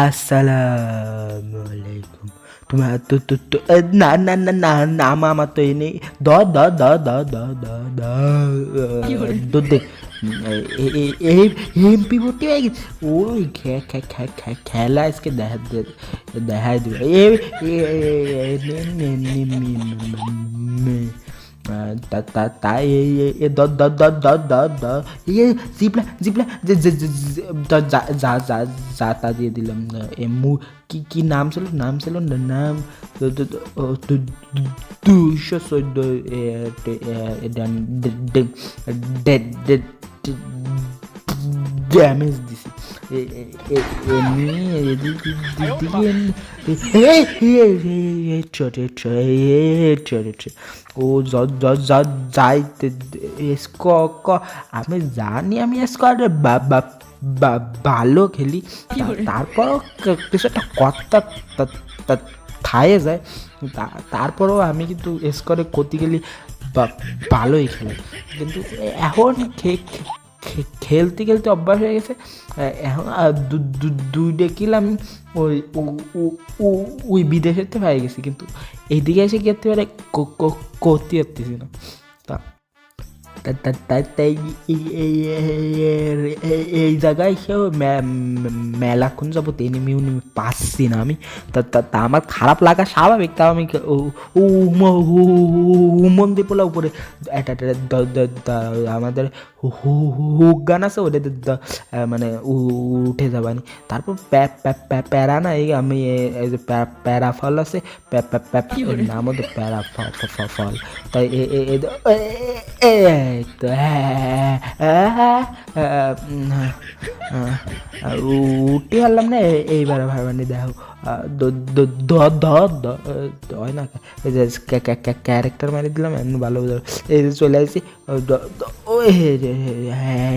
আসসালামু আলাইকুম। তোমার না না না না নাম আমার তো এনে দ দ দ দ দ দ দ দুধ দে এই এমপি ভর্তি হয়ে গেছে। ওই খেলা আজকে দেখাই দেবে তাই দ দ দ দ দ দ জিপলা জিপলা যা যা যা যা তা দিয়ে দিলাম। কি কি নাম ছিল নাম 214 ড্যামেজ দিছি ও যাইতে আমি জানি আমি স্কোয়াডে ভালো খেলি, তারপরও কিছু একটা কথা থায়ে যায়। তারপরেও আমি কিন্তু স্কোরে ক্ষতি গেলি ভালোই খেলি, কিন্তু এখন খেলতে খেলতে অভ্যাস হয়ে গেছে। এখন দুইটা কিল আমি ওই ওই বিদেশেতে পেয়ে গেছি, কিন্তু এইদিকে এসে খেতে পারে করতে পারতেছি না। তা তাই এই জায়গায় সেও মেলাক্ষণ যাবো এনিমি পাচ্ছি না আমি। তা আমার খারাপ লাগা স্বাভাবিক। তাও আমি মন্দির পোলা উপরে আমাদের হুক গান আছে ওটা মানে উঠে যাবানি। তারপর প্যারা না এই আমি প্যারা ফল আছে, নাম হতো প্যারা ফল। তাই তো উঠে হারলাম না এইবার ভাবানি দেখো হয় না ক্যারেক্টার মারি দিলাম এমনি ভালো এই যে চলে আসছি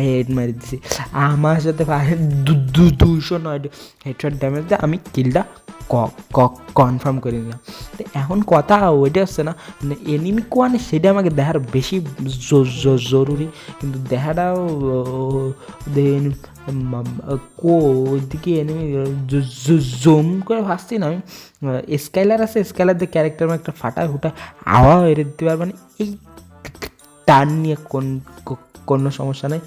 হেড মারি দিছি আমার সাথে 209 হেডশট ড্যামেজ দিয়ে আমি কিলটা কনফার্ম করে নিলাম। তো এখন কথা ওইটা হচ্ছে না এনিমি কোয়ানে সেটা আমাকে দেখার বেশি জরুরি, কিন্তু দেখাটাও ওইদিকে এনিমি জুম করে ভাসছি না আমি। স্কাইলার আছে, স্কাইলার দিয়ে ক্যারেক্টার একটা ফাটায় ফুটায় হাওয়া এড়ে দিতে পারবে না, এই টান নিয়ে কোনো সমস্যা নেই।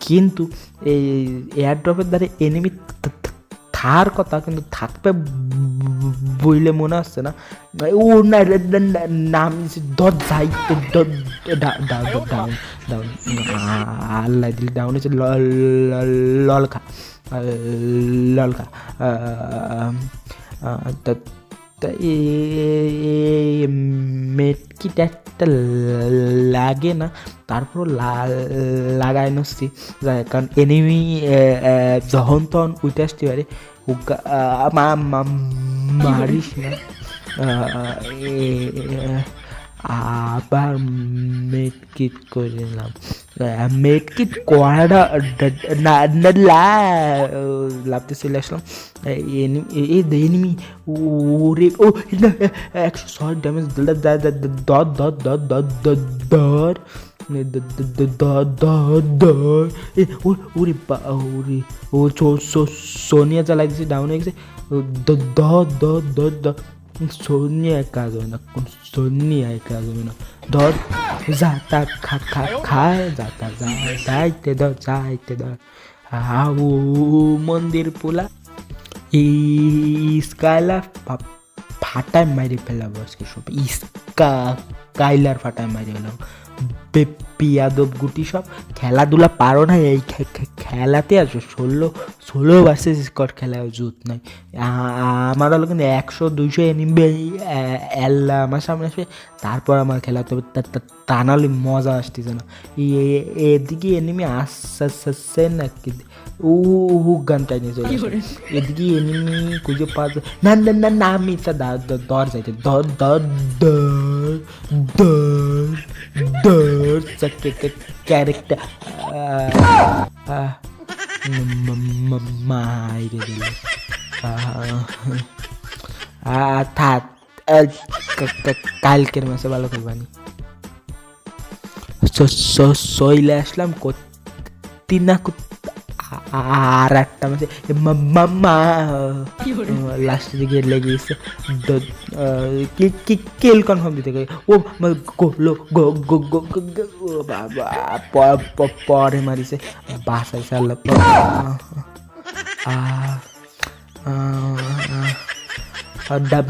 কিন্তু এই এয়ার ড্রপের দ্বারা এনিমি থার কথা কিন্তু থাকবে বইলে মনে হচ্ছে না। ও নাম যাইতে ডাউন আল্লাহ দিল ডাউন হচ্ছে ললখা ললখা মেটকিট একটা লাগে না, তারপর লাগাই নসছি কারণ এনিমি যখন তখন উঠে আসতে পারে। মারিস না আবার মেটকিট করে নিলাম। মেটকিট করাটা লাভতে চলে আসলাম। এনিমি ওরে ও 106 ড্যামেজ সোনিয়া চালাই দিচ্ছে ডাউন হয়ে গেছে। সোনিয়ায় কাজ হবে না, কোন সোনিয়ায় কাজ হবে না। ধর যাতা খায় যাতা যাইতে ধর ও মন্দির পোলা স্কাইলার ফাটায় মারি ফেলাবো আজকে সব। স্কাইলার ফাটায় মারি ফেলাবো পিয়াদব গুটি সব। খেলাধুলা পারো না এই খেলাতে আসো 16 ভার্সেস স্কোয়াড খেলায় জুত নাই। আমার হলো কিন্তু 100-200 এনিমি আমার সামনে আসবে, তারপর আমার খেলাতে হবে। তা নাহলে মজা আসতেছে না। এদিকে এনিমি আসছে না গানটাই নিয়ে চলে এদিকে এনিমি খুঁজে পাওয়া যায় না না না না আমি দর যাইতে ক্যারেক্টার মাইরে দিল কালকের ম্যাচে ভালো খেলবানি। সইলে আসলাম আর একটা ম্যাচে মামা লাস্টের দিকে লেগে গেছে কিল কনফার্ম দিতে গেছে ও গোলো গো গো গো গো বাবা পরে মারিছে বাসাইছে আল্লাহ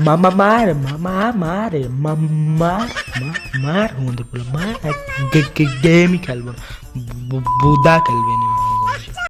মামা মার মামা মারে মার মার হুমদের বলে মার গেমই খেলবো বুদা খেলবে না